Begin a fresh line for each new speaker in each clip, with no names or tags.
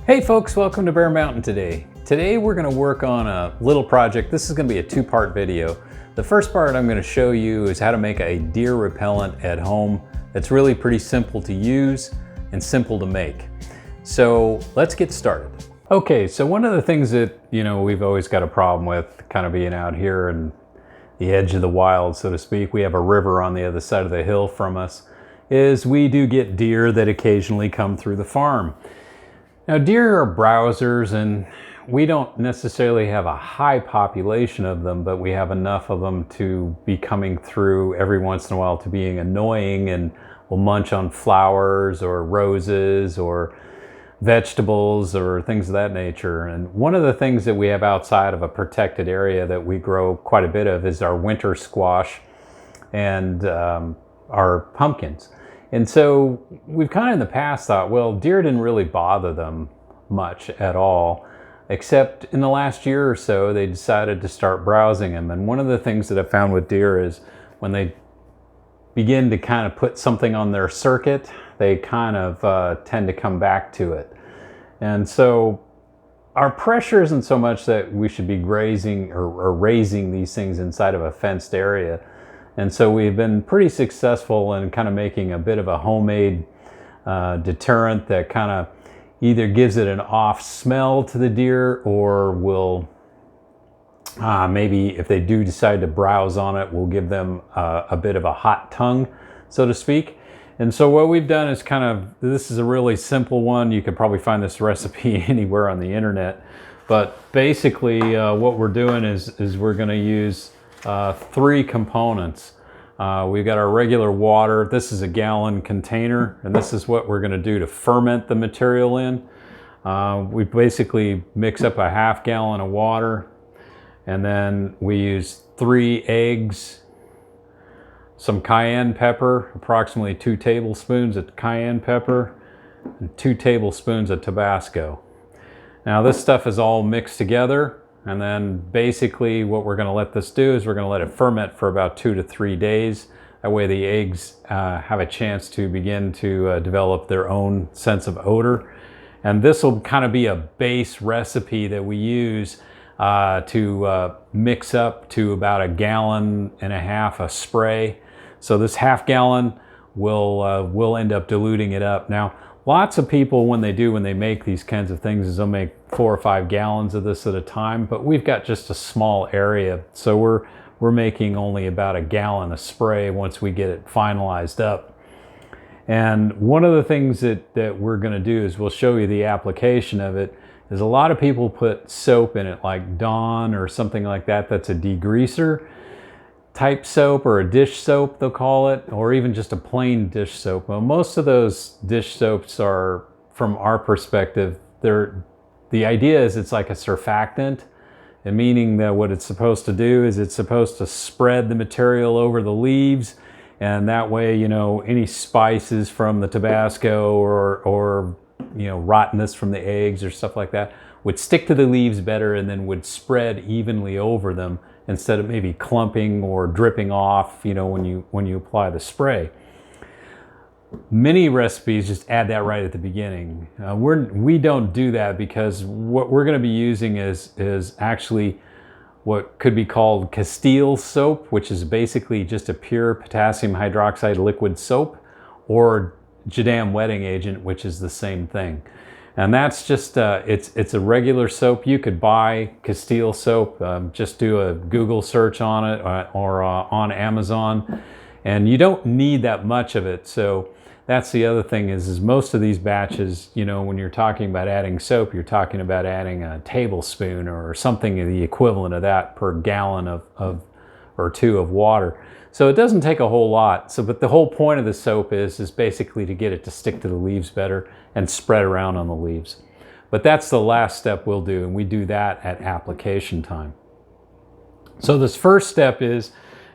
Hey folks, welcome to Bear Mountain today. Today we're going to work on a little project. This is going to be a two-part video. The first part I'm going to show you is how to make a deer repellent at home that's really pretty simple to use and simple to make. So let's get started. Okay, so one of the things that we've always got a problem with kind of being out here in the edge of the wild, so to speak, we have a river on the other side of the hill from us, is we do get deer that occasionally come through the farm. Now, deer are browsers, and we don't necessarily have a high population of them, but we have enough of them to be coming through every once in a while to being annoying, and will munch on flowers or roses or vegetables or things of that nature. And one of the things that we have outside of a protected area that we grow quite a bit of is our winter squash and our pumpkins. And so we've kind of in the past thought, well, deer didn't really bother them much at all, except in the last year or so, they decided to start browsing them. And one of the things that I've found with deer is when they begin to kind of put something on their circuit, they kind of tend to come back to it. And so our pressure isn't so much that we should be grazing or raising these things inside of a fenced area. And so we've been pretty successful in kind of making a bit of a homemade deterrent that kind of either gives it an off smell to the deer, or will maybe if they do decide to browse on it, we'll give them a bit of a hot tongue, so to speak. And so what we've done is this is a really simple one. You could probably find this recipe anywhere on the internet. But basically what we're doing is we're going to use three components. We've got our regular water. This is a gallon container, and this is what we're going to do to ferment the material in. We basically mix up a half gallon of water, and then we use 3 eggs, some cayenne pepper, approximately 2 tablespoons of cayenne pepper, and 2 tablespoons of Tabasco. Now this stuff is all mixed together. And then basically what we're going to let this do is we're going to let it ferment for about 2 to 3 days. That way the eggs have a chance to begin to develop their own sense of odor. And this will kind of be a base recipe that we use to mix up to about 1.5 gallons of spray. So this half gallon will end up diluting it up. Now, lots of people, when they make these kinds of things, is they'll make 4 or 5 gallons of this at a time, but we've got just a small area. So we're making only about 1 gallon of spray once we get it finalized up. And one of the things that we're gonna do is we'll show you the application of it, is a lot of people put soap in it, like Dawn or something like that, that's a degreaser type soap, or a dish soap they'll call it, or even just a plain dish soap. Well, most of those dish soaps are, from our perspective, the idea is it's like a surfactant, and meaning that what it's supposed to do is it's supposed to spread the material over the leaves, and that way any spices from the Tabasco or rottenness from the eggs or stuff like that would stick to the leaves better, and then would spread evenly over them instead of maybe clumping or dripping off when you apply the spray. Many recipes just add that right at the beginning. We don't do that, because what we're going to be using is actually what could be called Castile soap, which is basically just a pure potassium hydroxide liquid soap, or Jadam wetting agent, which is the same thing. And that's just, it's a regular soap. You could buy Castile soap, just do a Google search on it, or on Amazon, and you don't need that much of it. So that's the other thing is most of these batches, when you're talking about adding soap, you're talking about adding a tablespoon or something the equivalent of that per gallon or 2 of water. So it doesn't take a whole lot. But the whole point of the soap is basically to get it to stick to the leaves better and spread around on the leaves. But that's the last step we'll do, and we do that at application time. So this first step is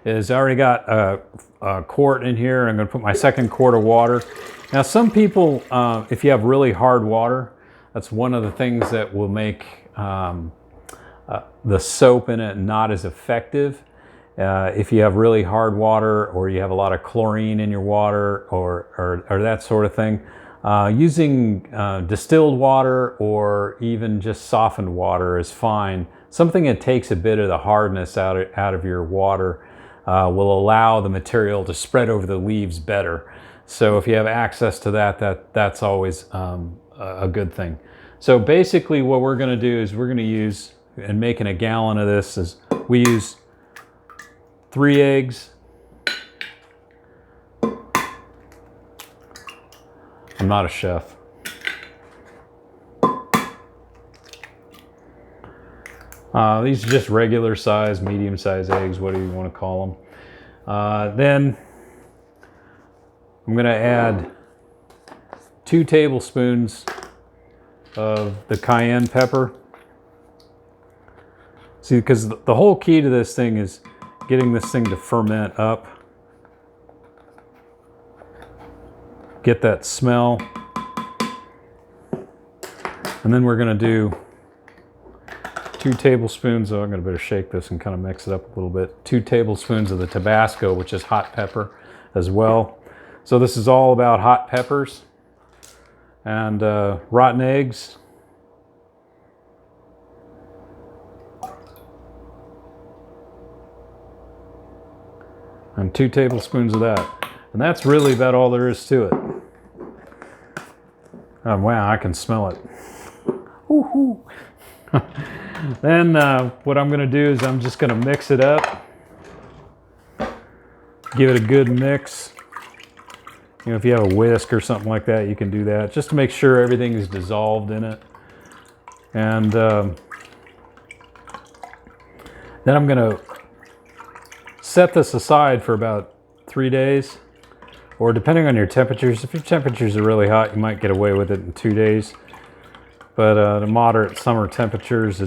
I already got a quart in here. I'm going to put my 2nd quart of water. Now, some people, if you have really hard water, that's one of the things that will make the soap in it not as effective. If you have really hard water, or you have a lot of chlorine in your water, or that sort of thing, Using distilled water or even just softened water is fine. Something that takes a bit of the hardness out of your water will allow the material to spread over the leaves better. So if you have access to that's always a good thing. So basically what we're going to do is we're going to use, and making a gallon of this, is we use 3 eggs. I'm not a chef. These are just regular size, medium size eggs, whatever you want to call them. Then I'm going to add 2 tablespoons of the cayenne pepper. See, because the whole key to this thing is getting this thing to ferment up. Get that smell. And then we're going to do 2 tablespoons, I'm going to better shake this and kind of mix it up a little bit. 2 tablespoons of the Tabasco, which is hot pepper as well. So this is all about hot peppers and rotten eggs. And 2 tablespoons of that. And that's really about all there is to it. Oh, wow, I can smell it. Woo-hoo. Then what I'm going to do is I'm just going to mix it up. Give it a good mix. You know, if you have a whisk or something like that, you can do that, just to make sure everything is dissolved in it. And then I'm going to set this aside for about 3 days, or depending on your temperatures. If your temperatures are really hot, you might get away with it in 2 days. But the moderate summer temperatures,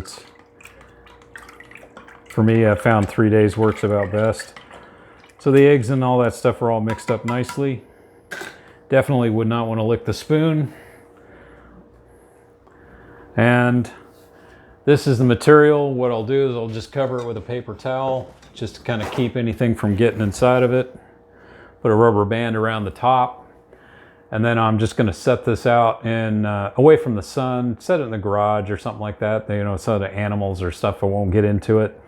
for me, I found 3 days works about best. So the eggs and all that stuff are all mixed up nicely. Definitely would not want to lick the spoon. And this is the material. What I'll do is I'll just cover it with a paper towel, just to kind of keep anything from getting inside of it. Put a rubber band around the top. And then I'm just going to set this out in away from the sun, set it in the garage or something like that, you know, so the animals or stuff won't get into it,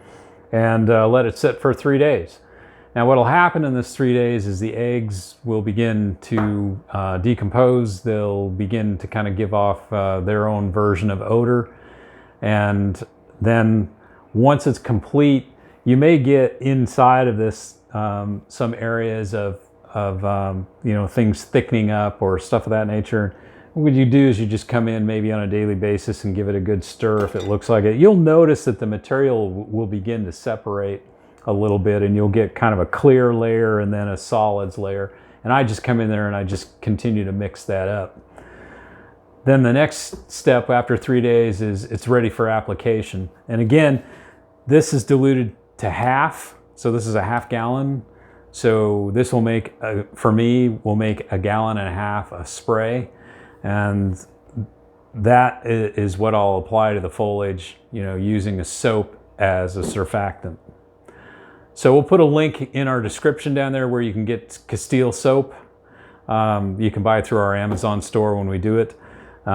and let it sit for 3 days. Now what will happen in this 3 days is the eggs will begin to decompose. They'll begin to kind of give off their own version of odor. And then once it's complete, you may get inside of this some areas of you know, things thickening up or stuff of that nature. What you do is you just come in maybe on a daily basis and give it a good stir if it looks like it. You'll notice that the material will begin to separate a little bit, and you'll get kind of a clear layer and then a solids layer. And I just come in there and I just continue to mix that up. Then the next step after 3 days is it's ready for application. And again, this is diluted to half. So this is a half gallon. So this will make, for me, will make 1.5 gallons of spray. And that is what I'll apply to the foliage, you know, using a soap as a surfactant. So we'll put a link in our description down there where you can get Castile soap. You can buy it through our Amazon store when we do it. When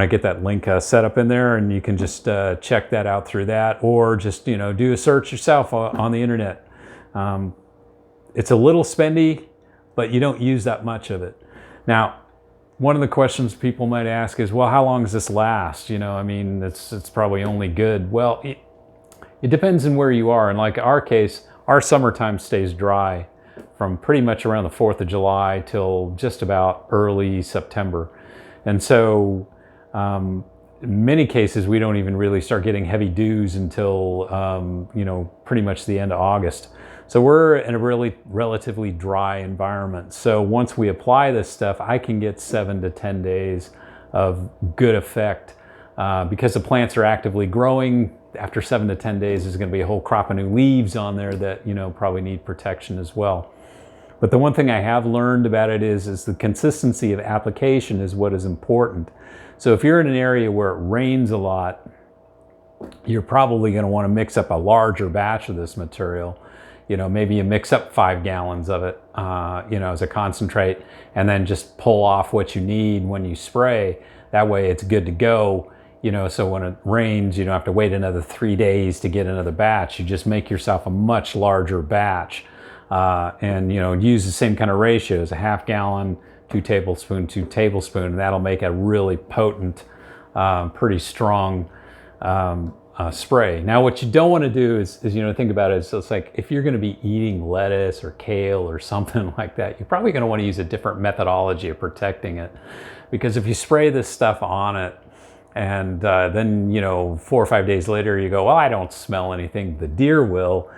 I get that link set up in there, and you can just check that out through that, or just, you know, do a search yourself on the internet. It's a little spendy, but you don't use that much of it. Now, one of the questions people might ask is, well, how long does this last? You know, I mean, it's probably only good. Well, it depends on where you are. And like our case, our summertime stays dry from pretty much around the 4th of July till just about early September. And so in many cases, we don't even really start getting heavy dews until, you know, pretty much the end of August. So we're in a really relatively dry environment. So once we apply this stuff, I can get 7 to 10 days of good effect because the plants are actively growing. After 7 to 10 days, there's going to be a whole crop of new leaves on there that, you know, probably need protection as well. But the one thing I have learned about it is the consistency of application is what is important. So if you're in an area where it rains a lot, you're probably going to want to mix up a larger batch of this material. You know, maybe you mix up 5 gallons of it, you know, as a concentrate, and then just pull off what you need when you spray. That way it's good to go, you know, so when it rains, you don't have to wait another 3 days to get another batch. You just make yourself a much larger batch, and, you know, use the same kind of ratios, a half gallon, 2 tablespoons, 2 tablespoons, and that'll make a really potent, pretty strong spray. Now, what you don't want to do is, you know, think about it. So it's like if you're going to be eating lettuce or kale or something like that, you're probably going to want to use a different methodology of protecting it, because if you spray this stuff on it and then, you know, 4 or 5 days later you go, well, I don't smell anything. The deer will.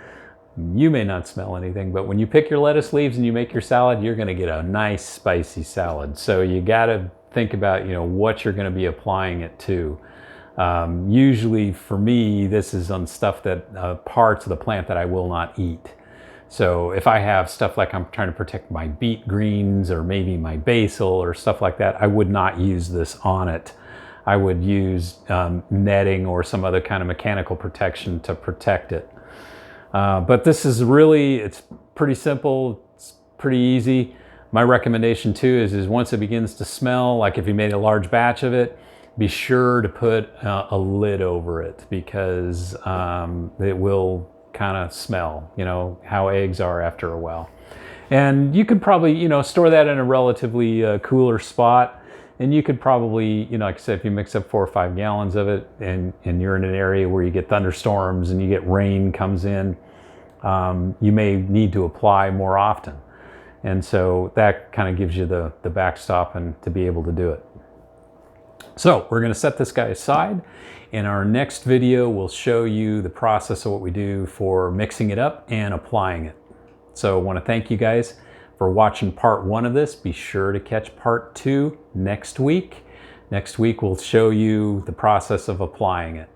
You may not smell anything, but when you pick your lettuce leaves and you make your salad, you're going to get a nice spicy salad. So you got to think about, you know, what you're going to be applying it to. Usually for me, this is on stuff that parts of the plant that I will not eat. So if I have stuff like I'm trying to protect my beet greens or maybe my basil or stuff like that, I would not use this on it. I would use netting or some other kind of mechanical protection to protect it. But this is really, it's pretty simple, it's pretty easy. My recommendation too is once it begins to smell, like if you made a large batch of it, be sure to put a lid over it, because it will kind of smell, you know, how eggs are after a while. And you could probably, you know, store that in a relatively cooler spot. And you could probably, you know, like I said, if you mix up 4 or 5 gallons of it and you're in an area where you get thunderstorms and you get rain comes in, you may need to apply more often. And so that kind of gives you the backstop and to be able to do it. So we're going to set this guy aside. In our next video, we'll show you the process of what we do for mixing it up and applying it. So I want to thank you guys for watching part 1 of this. Be sure to catch part 2 next week. Next week, we'll show you the process of applying it.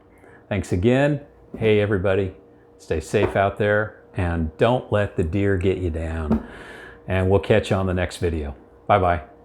Thanks again. Hey, everybody, stay safe out there and don't let the deer get you down. And we'll catch you on the next video. Bye-bye.